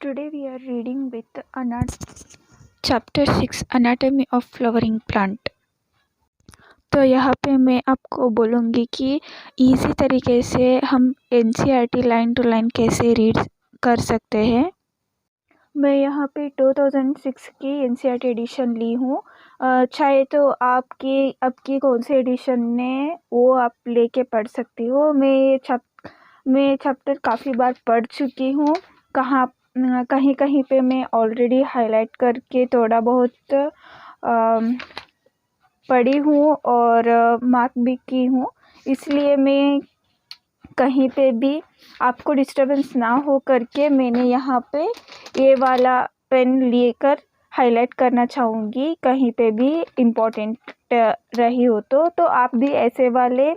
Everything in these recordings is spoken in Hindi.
Today we are reading with chapter 6 Anatomy of Flowering Plant। तो यहाँ पे मैं आपको बोलूँगी कि इजी तरीके से हम NCERT लाइन टू लाइन कैसे रीड कर सकते हैं। मैं यहाँ पे 2006 की NCERT एडिशन ली हूँ। चाहे तो आपकी कौन से एडिशन ने वो आप लेके पढ़ सकती हो। मैं चैप्टर काफ़ी बार पढ़ चुकी हूँ। कहीं कहीं पे मैं ऑलरेडी हाईलाइट करके थोड़ा बहुत पढ़ी हूँ और मार्क भी की हूँ, इसलिए मैं कहीं पे भी आपको डिस्टर्बेंस ना हो करके मैंने यहाँ पे ये वाला पेन लेकर हाईलाइट करना चाहूँगी। कहीं पे भी इम्पोर्टेंट रही हो तो आप भी ऐसे वाले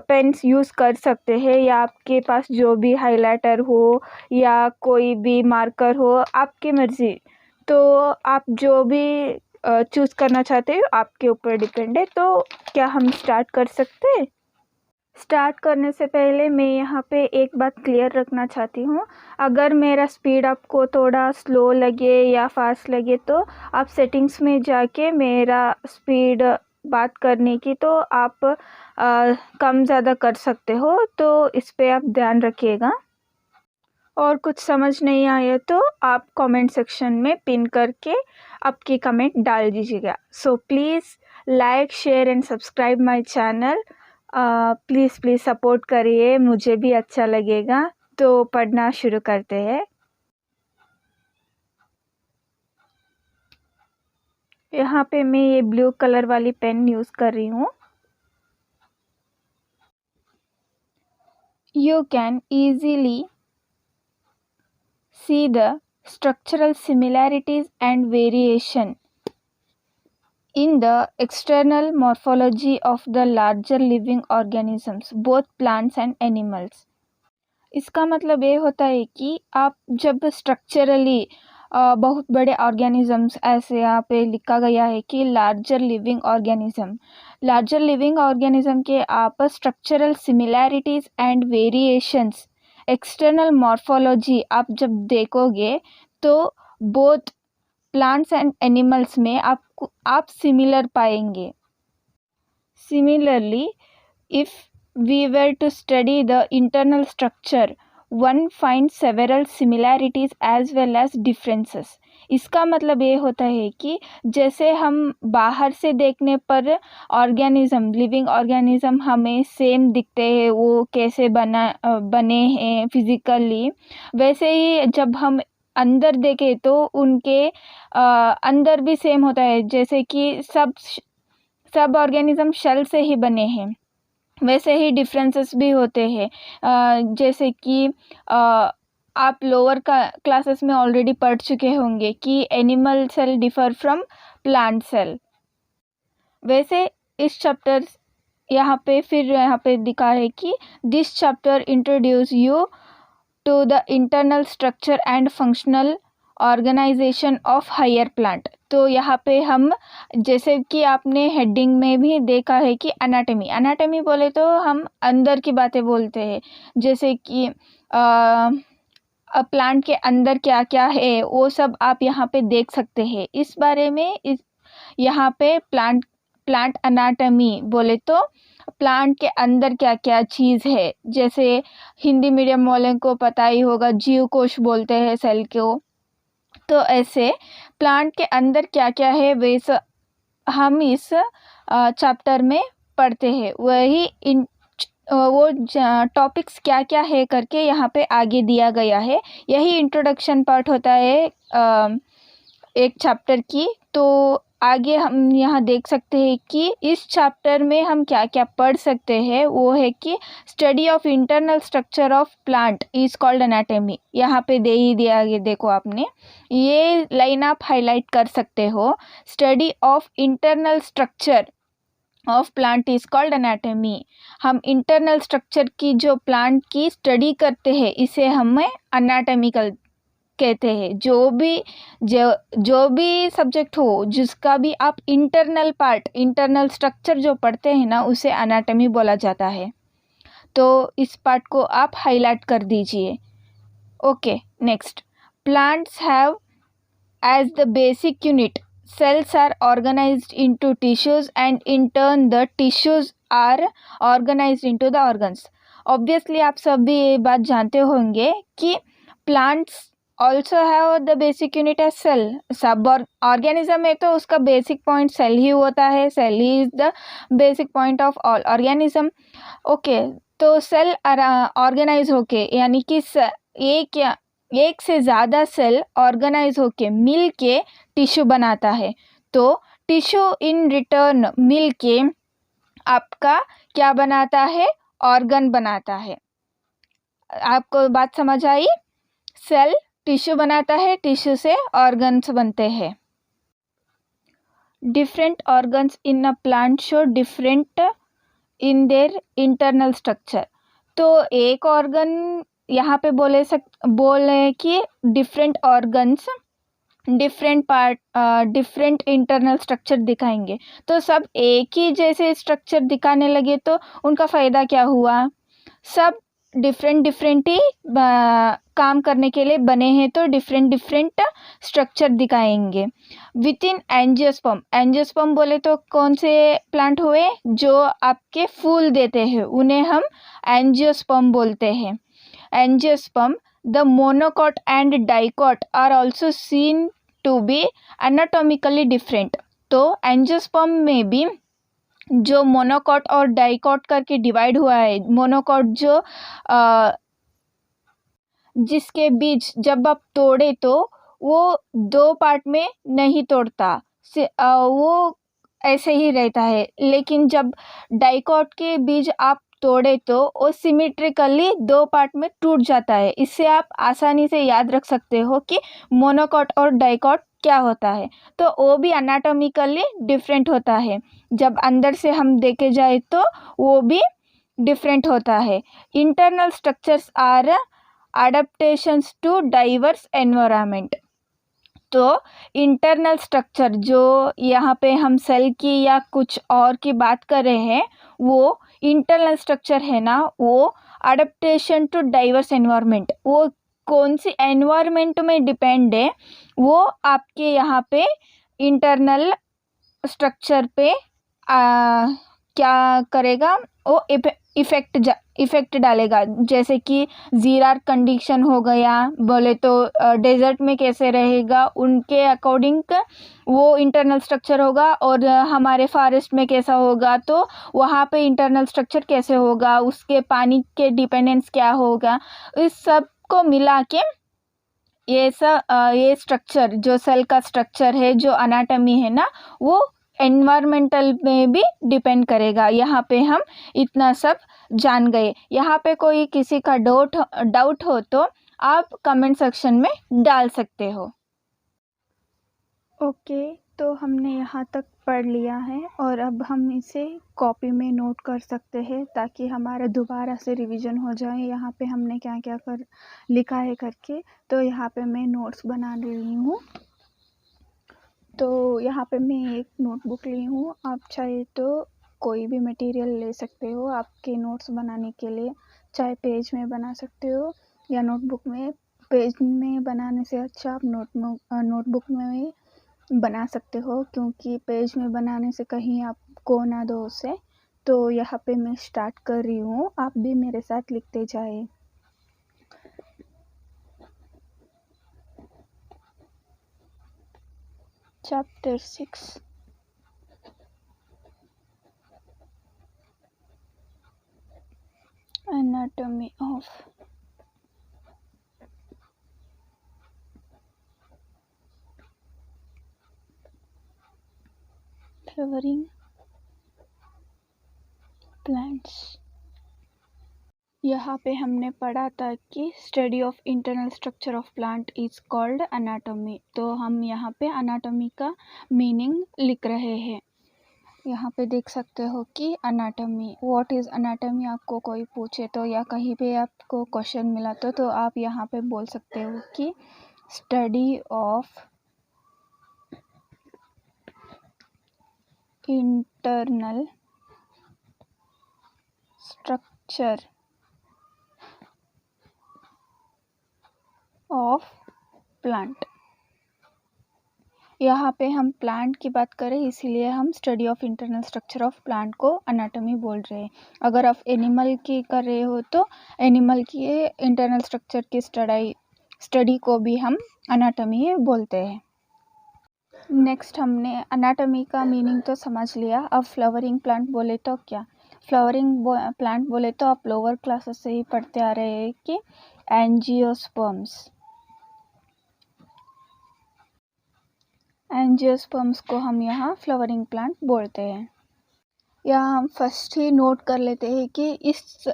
पेन्स यूज़ कर सकते हैं, या आपके पास जो भी हाइलाइटर हो या कोई भी मार्कर हो, आपकी मर्ज़ी। तो आप जो भी चूज़ करना चाहते हो आपके ऊपर डिपेंड है। तो क्या हम स्टार्ट कर सकते हैं? स्टार्ट करने से पहले मैं यहाँ पे एक बात क्लियर रखना चाहती हूँ। अगर मेरा स्पीड आपको थोड़ा स्लो लगे या फास्ट लगे तो आप सेटिंग्स में जाके मेरा स्पीड बात करने की तो आप कम ज़्यादा कर सकते हो, तो इस पे आप ध्यान रखिएगा। और कुछ समझ नहीं आया तो आप कमेंट सेक्शन में पिन करके आपकी कमेंट डाल दीजिएगा। So please like, share and subscribe my channel. Please support करिए, मुझे भी अच्छा लगेगा। तो पढ़ना शुरू करते हैं। यहाँ पे मैं ये ब्लू कलर वाली पेन यूज़ कर रही हूँ। You can easily see the structural similarities and variation in the external morphology of the larger living organisms, both plants and animals। इसका मतलब ये होता है कि आप जब स्ट्रक्चरली बहुत बड़े ऑर्गेनिजम्स, ऐसे यहाँ पे लिखा गया है कि लार्जर लिविंग ऑर्गेनिज्म के आप structural similarities and variations, external morphology आप जब देखोगे तो बोथ प्लांट्स एंड एनिमल्स में आप सिमिलर पाएंगे। Similarly, if we were to study the internal structure, one finds several similarities as well as differences। इसका मतलब ये होता है कि जैसे हम बाहर से देखने पर लिविंग ऑर्गेनिज्म हमें सेम दिखते हैं, वो कैसे बने हैं फिज़िकली, वैसे ही जब हम अंदर देखें तो उनके अंदर भी सेम होता है। जैसे कि सब ऑर्गेनिज्म शेल से ही बने हैं, वैसे ही डिफरेंसेस भी होते हैं। जैसे कि आप लोअर क्लासेस में ऑलरेडी पढ़ चुके होंगे कि animal cell differ from plant cell. वैसे इस चैप्टर यहाँ पे दिखा है कि this chapter introduce you to the internal structure and functional organisation of higher plant. तो यहाँ पे हम, जैसे कि आपने हेडिंग में भी देखा है कि एनाटॉमी बोले तो हम अंदर की बातें बोलते हैं, जैसे कि प्लांट के अंदर क्या क्या है वो सब आप यहाँ पे देख सकते हैं। इस बारे में यहाँ पे प्लांट एनाटॉमी बोले तो प्लांट के अंदर क्या क्या चीज़ है, जैसे हिंदी मीडियम वाले को पता ही होगा जीव कोश बोलते हैं सेल को। तो ऐसे प्लांट के अंदर क्या क्या है वैसे हम इस चैप्टर में पढ़ते हैं। वो टॉपिक्स क्या क्या है करके यहाँ पे आगे दिया गया है। यही इंट्रोडक्शन पार्ट होता है एक चैप्टर की। तो आगे हम यहाँ देख सकते हैं कि इस चैप्टर में हम क्या क्या पढ़ सकते हैं। वो है कि study of internal structure of plant is called anatomy. यहाँ पे दे ही दिया गया, देखो आपने ये लाइन आप हाईलाइट कर सकते हो। Study of internal structure of plant is called anatomy. हम इंटरनल स्ट्रक्चर की जो प्लांट की स्टडी करते हैं इसे हमें एनाटॉमिकल कहते हैं। जो भी सब्जेक्ट हो जिसका भी आप इंटरनल स्ट्रक्चर जो पढ़ते हैं ना, उसे एनाटॉमी बोला जाता है। तो इस पार्ट को आप हाईलाइट कर दीजिए। Okay, next Plants have as the basic unit. Cells are organized into tissues and in turn the tissues are organized into the organs. Obviously आप सभी ये बात जानते होंगे कि plants also have the basic unit as cell. सब organism है तो उसका basic point cell ही होता है. Cell he is the basic point of all organism. Okay, तो सेल ऑर्गेनाइज होके यानी कि एक से ज़्यादा सेल ऑर्गेनाइज होके मिल के टिश्यू बनाता है. तो टिश्यू इन रिटर्न मिल के आपका क्या बनाता है? ऑर्गन बनाता है. आपको बात समझ आई? सेल टिश्यू बनाता है, टिश्यू से ऑर्गन्स बनते हैं. Different organs in a plant show different in their internal structure. तो एक ऑर्गन यहाँ पे बोले कि different organs different part different internal structure दिखाएंगे. तो सब एक ही जैसे स्ट्रक्चर दिखाने लगे तो उनका फ़ायदा क्या हुआ? सब डिफरेंट ही काम करने के लिए बने हैं तो डिफरेंट स्ट्रक्चर दिखाएंगे. With in angiosperm. एंजियोस्पर्म बोले तो कौन से प्लांट हुए? जो आपके फूल देते हैं उन्हें हम एंजियोस्पर्म बोलते हैं. Angiosperm, the monocot and dicot are also seen to be anatomically different. तो एंजियोस्पर्म में भी जो मोनोकॉट और डाइकॉट करके डिवाइड हुआ है. मोनोकॉट जो जिसके बीज जब आप तोड़े तो वो 2 पार्ट में नहीं तोड़ता, वो ऐसे ही रहता है. लेकिन जब डाइकॉट के बीज आप तोड़े तो वो सिमेट्रिकली 2 पार्ट में टूट जाता है. इससे आप आसानी से याद रख सकते हो कि मोनोकॉट और डाइकॉट क्या होता है. तो वो भी एनाटॉमिकली डिफरेंट होता है. जब अंदर से हम देखे जाए तो वो भी डिफरेंट होता है. Internal structures are adaptations to diverse environment. तो इंटरनल स्ट्रक्चर जो यहाँ पे हम सेल की या कुछ और की बात कर रहे हैं, वो इंटरनल स्ट्रक्चर है ना, वो अडेप्टेशन टू डाइवर्स एनवायरनमेंट. वो कौन सी एनवायरनमेंट में डिपेंड है, वो आपके यहाँ पे इंटरनल स्ट्रक्चर पे क्या करेगा? वो इफ़ेक्ट डालेगा. जैसे कि ज़ीरार कंडीशन हो गया, बोले तो डेजर्ट में कैसे रहेगा उनके अकॉर्डिंग वो इंटरनल स्ट्रक्चर होगा. और हमारे फॉरेस्ट में कैसा होगा तो वहाँ पे इंटरनल स्ट्रक्चर कैसे होगा, उसके पानी के डिपेंडेंस क्या होगा. इस सब को मिला के ये स्ट्रक्चर जो सेल का स्ट्रक्चर है, जो अनाटमी है ना, वो एनवायरमेंटल में भी डिपेंड करेगा. यहाँ पे हम इतना सब जान गए. यहाँ पे कोई किसी का डाउट हो तो आप कमेंट सेक्शन में डाल सकते हो. ओके, तो हमने यहाँ तक पढ़ लिया है और अब हम इसे कॉपी में नोट कर सकते हैं ताकि हमारा दोबारा से रिवीजन हो जाए. यहाँ पे हमने क्या क्या लिखा है करके. तो यहाँ पे मैं नोट्स बना रही हूँ. तो यहाँ पे मैं एक नोटबुक ली हूँ. आप चाहे तो कोई भी मटेरियल ले सकते हो आपके नोट्स बनाने के लिए. चाहे पेज में बना सकते हो या नोटबुक में. पेज में बनाने से अच्छा आप नोटबुक में बना सकते हो, क्योंकि पेज में बनाने से कहीं आप खो ना दो उसे. तो यहाँ पे मैं स्टार्ट कर रही हूँ, आप भी मेरे साथ लिखते जाए. Chapter 6. Anatomy of flowering plants. यहाँ पे हमने पढ़ा था कि study of internal structure of plant is called anatomy. तो हम यहाँ पे एनाटॉमी का मीनिंग लिख रहे हैं. यहाँ पे देख सकते हो कि एनाटॉमी, व्हाट इज़ एनाटॉमी आपको कोई पूछे तो या कहीं पे आपको क्वेश्चन मिला तो आप यहाँ पे बोल सकते हो कि study of internal structure of plant. यहाँ पे हम प्लांट की बात करें, इसीलिए हम study of internal structure of plant को अनाटॉमी बोल रहे हैं। अगर आप एनिमल की कर रहे हो तो एनिमल की इंटरनल स्ट्रक्चर की स्टडी को भी हम अनाटॉमी बोलते हैं। नेक्स्ट हमने अनाटॉमी का मीनिंग तो समझ लिया। अब फ्लावरिंग प्लांट बोले तो क्या? फ्लावरिंग प्लांट बोले तो आप लोअर क्लासेस से ही पढ़ते आ रहे हैं कि एंजियोस्पर्म्स को हम यहाँ फ्लावरिंग प्लांट बोलते हैं। यहाँ हम फर्स्ट ही नोट कर लेते हैं कि इस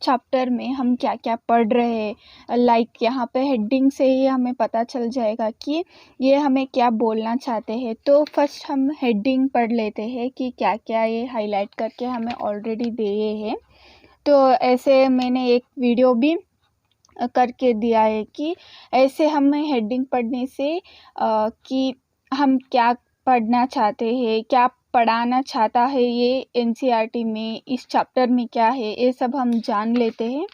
चैप्टर में हम क्या क्या पढ़ रहे हैं। लाइक यहाँ पे हेडिंग से ही हमें पता चल जाएगा कि ये हमें क्या बोलना चाहते हैं। तो फर्स्ट हम हेडिंग पढ़ लेते हैं कि क्या क्या ये हाईलाइट करके हमें ऑलरेडी दिए हैं। तो ऐसे मैंने एक वीडियो भी करके दिया है कि ऐसे हमें हेडिंग पढ़ने से कि हम क्या पढ़ना चाहते हैं, क्या पढ़ाना चाहता है ये एनसीईआरटी में, इस चैप्टर में क्या है, ये सब हम जान लेते हैं।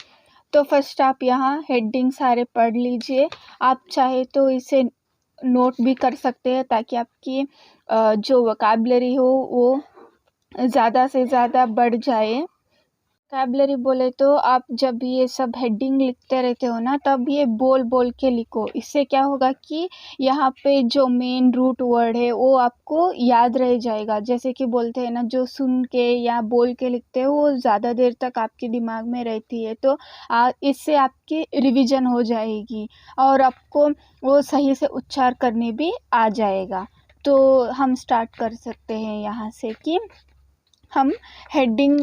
तो फर्स्ट आप यहाँ हेडिंग सारे पढ़ लीजिए। आप चाहे तो इसे नोट भी कर सकते हैं ताकि आपकी जो वोकैबुलरी हो वो ज़्यादा से ज़्यादा बढ़ जाए। वोकैबुलरी बोले तो आप जब ये सब हेडिंग लिखते रहते हो ना, तब ये बोल बोल के लिखो। इससे क्या होगा कि यहाँ पे जो मेन रूट वर्ड है वो आपको याद रह जाएगा। जैसे कि बोलते हैं ना, जो सुन के या बोल के लिखते हो वो ज़्यादा देर तक आपके दिमाग में रहती है। तो इससे आपकी रिवीजन हो जाएगी और आपको वो सही से उच्चार करने भी आ जाएगा। तो हम स्टार्ट कर सकते हैं यहाँ से कि हम हेडिंग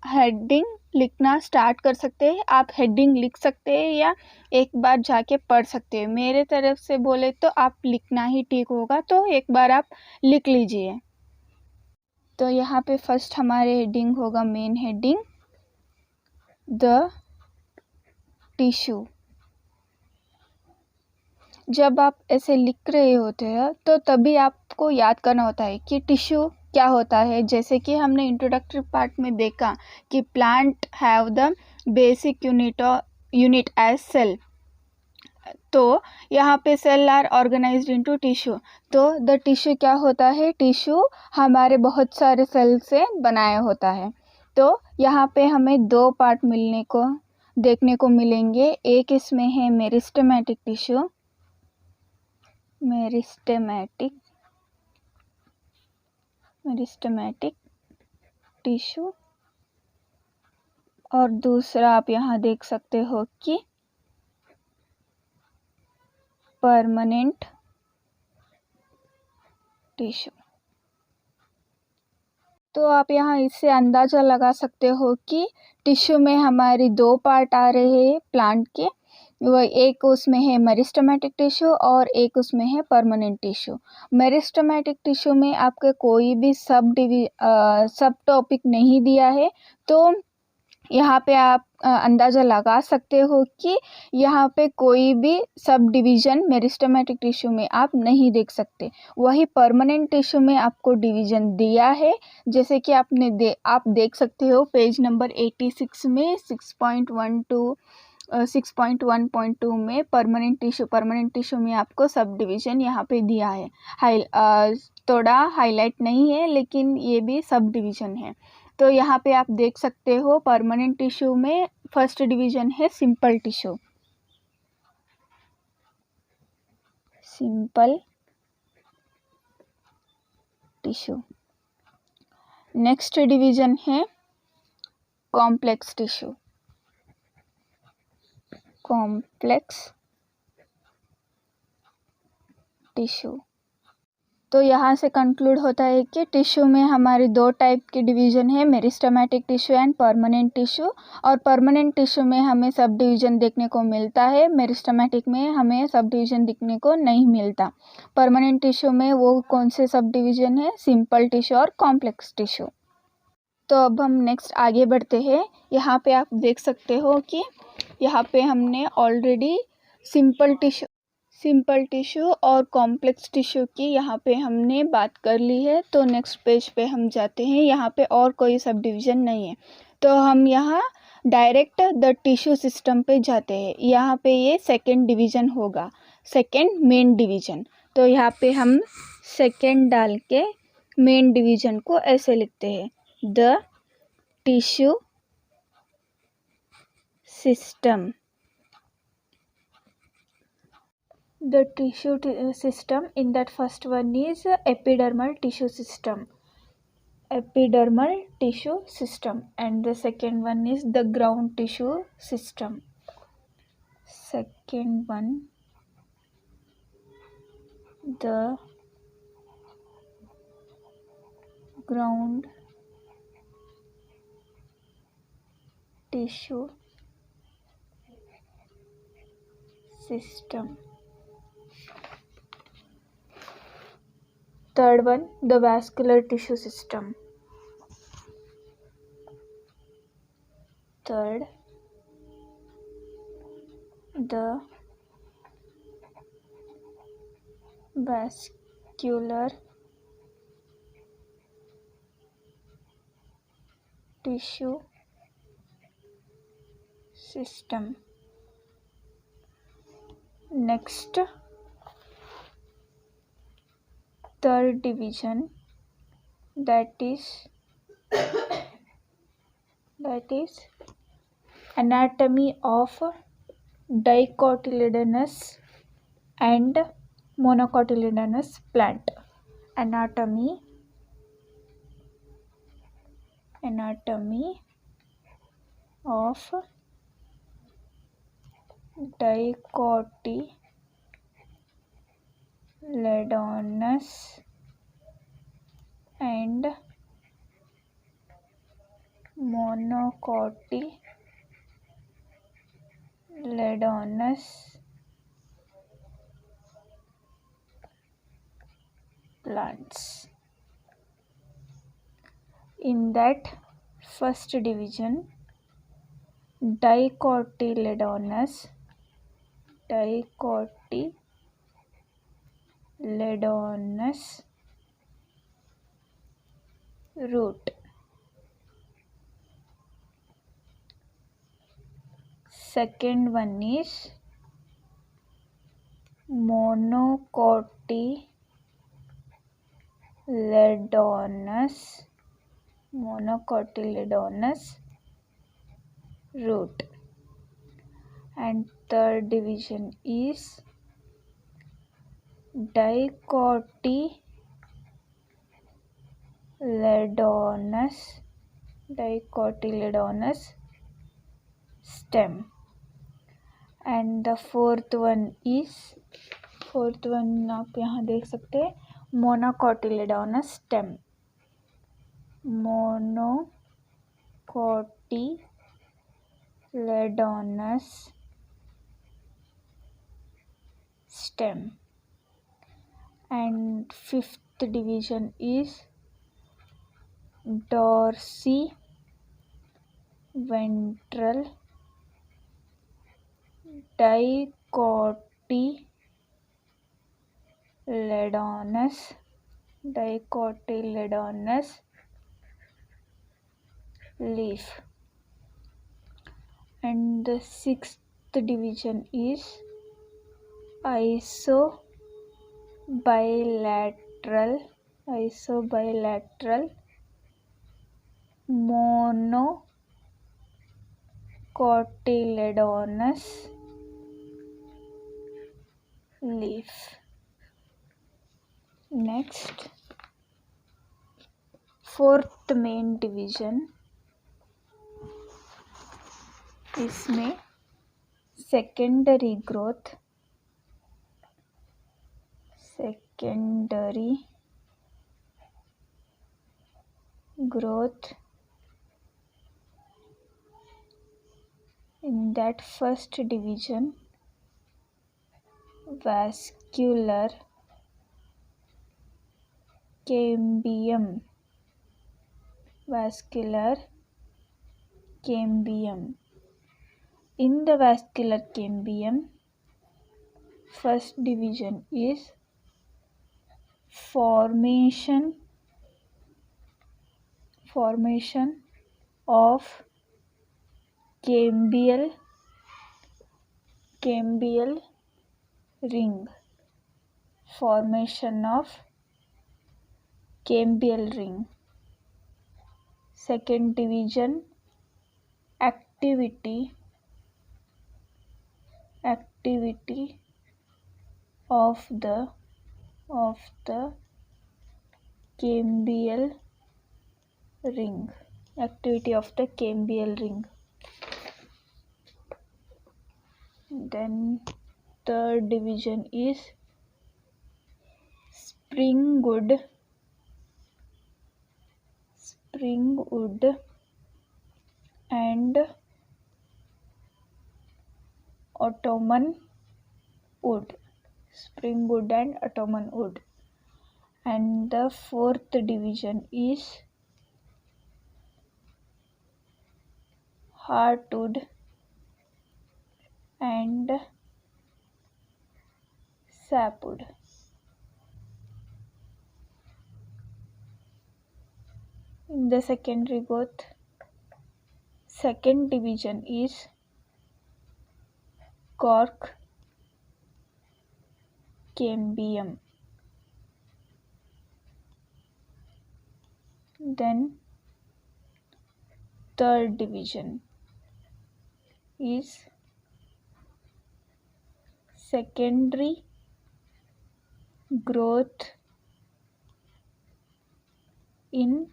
हेडिंग लिखना स्टार्ट कर सकते हैं। आप हेडिंग लिख सकते हैं या एक बार जाके पढ़ सकते हैं। मेरे तरफ से बोले तो आप लिखना ही ठीक होगा, तो एक बार आप लिख लीजिए। तो यहाँ पे फर्स्ट हमारे हेडिंग होगा, मेन हेडिंग, द टिश्यू। जब आप ऐसे लिख रहे होते हैं तो तभी आपको याद करना होता है कि टिश्यू क्या होता है। जैसे कि हमने इंट्रोडक्टरी पार्ट में देखा कि plant have the basic unit as cell. तो यहाँ पे cell are organised into tissue. तो द टिश्यू क्या होता है? टिश्यू हमारे बहुत सारे सेल से बनाया होता है। तो यहाँ पे हमें दो पार्ट देखने को मिलेंगे। एक इसमें है मेरिस्टेमेटिक टिश्यू, मेरिस्टेमेटिक टिश्यू, और दूसरा आप यहाँ देख सकते हो कि परमानेंट टिश्यू। तो आप यहाँ इससे अंदाज़ा लगा सकते हो कि टिश्यू में हमारी दो पार्ट आ रहे हैं प्लांट के। वो एक उसमें है मेरिस्टेमेटिक टिश्यू और एक उसमें है परमानेंट टिश्यू। मेरिस्टेमेटिक टिश्यू में आपके कोई भी सब टॉपिक नहीं दिया है, तो यहाँ पे आप अंदाज़ा लगा सकते हो कि यहाँ पे कोई भी सब डिवीज़न मेरिस्टेमेटिक टिश्यू में आप नहीं देख सकते। वही परमानेंट टिश्यू में आपको डिवीज़न दिया है। जैसे कि आप देख सकते हो पेज नंबर 86 में 6.1.2 में परमानेंट टिश्यू में आपको सब डिवीज़न यहाँ पे दिया है। थोड़ा हाईलाइट नहीं है, लेकिन ये भी सब डिवीज़न है। तो यहाँ पे आप देख सकते हो परमानेंट टिश्यू में फर्स्ट डिवीज़न है सिंपल टिश्यू। नेक्स्ट डिवीज़न है कॉम्प्लेक्स टिश्यू। तो यहाँ से कंक्लूड होता है कि टिश्यू में हमारे दो टाइप के डिवीज़न है, meristematic tissue and permanent tissue. और परमानेंट टिश्यू में हमें सब डिवीज़न देखने को मिलता है, मेरिस्टेमेटिक में हमें सब डिवीज़न देखने को नहीं मिलता। परमानेंट टिश्यू में वो कौन से सब डिवीज़न है? सिंपल टिश्यू और कॉम्प्लेक्स टिश्यू। तो अब हम नेक्स्ट आगे बढ़ते हैं। यहाँ पे आप देख सकते हो कि यहाँ पे हमने ऑलरेडी सिंपल टिश्यू और कॉम्प्लेक्स टिश्यू की यहाँ पे हमने बात कर ली है। तो नेक्स्ट पेज पे हम जाते हैं। यहाँ पे और कोई सब डिवीज़न नहीं है, तो हम यहाँ डायरेक्ट द टिश्यू सिस्टम पे जाते हैं। यहाँ पे ये सेकेंड डिवीज़न होगा, सेकेंड मेन डिवीज़न। तो यहाँ पे हम सेकेंड डाल के मेन डिवीज़न को ऐसे लिखते हैं, the tissue system. The tissue system, in that first one is epidermal tissue system, epidermal tissue system, and the second one is the ground tissue system. Second one, the ground tissue system. Third one, the vascular tissue system. Third, the vascular tissue system. Next, third division, that is anatomy of dicotyledonous and monocotyledonous plant. Anatomy of dicotyledonous and monocotyledonous plants. In that first division, dicotyledonous root. Second one is monocotyledonous root. And third division is dicotyledonous stem. And the fourth one आप यहाँ देख सकते हैं, monocotyledonous stem. Monocotyledonous stem. And fifth division is dorsiventral dicotyledonous leaf. And the sixth division is isobilateral monocotyledonous leaf. Next, fourth main division, इसमें secondary growth, in that first division, vascular cambium. In the vascular cambium, first division is formation of cambial ring, formation of cambial ring. Second division, activity of the cambial ring. Activity of the cambial ring. Then third division is springwood and ottoman wood. Springwood and ottoman wood. And the fourth division is heartwood and sapwood. In the secondary growth, second division is cork cambium. Then third division is secondary growth in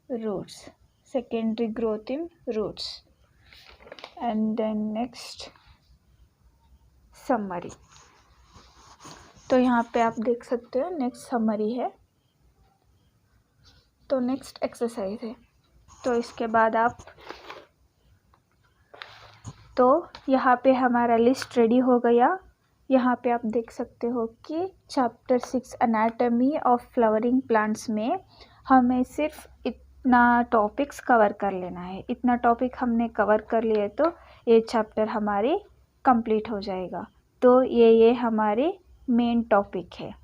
roots. Secondary growth in roots. And then next summary. तो यहाँ पे आप देख सकते हो नेक्स्ट समरी है, तो नेक्स्ट एक्सरसाइज है। तो इसके बाद आप, तो यहाँ पे हमारा लिस्ट रेडी हो गया। यहाँ पे आप देख सकते हो कि chapter 6 anatomy of flowering plants में हमें सिर्फ इतना टॉपिक्स कवर कर लेना है। इतना टॉपिक हमने कवर कर लिए तो ये चैप्टर हमारी कंप्लीट हो जाएगा। तो ये हमारे मेन टॉपिक है।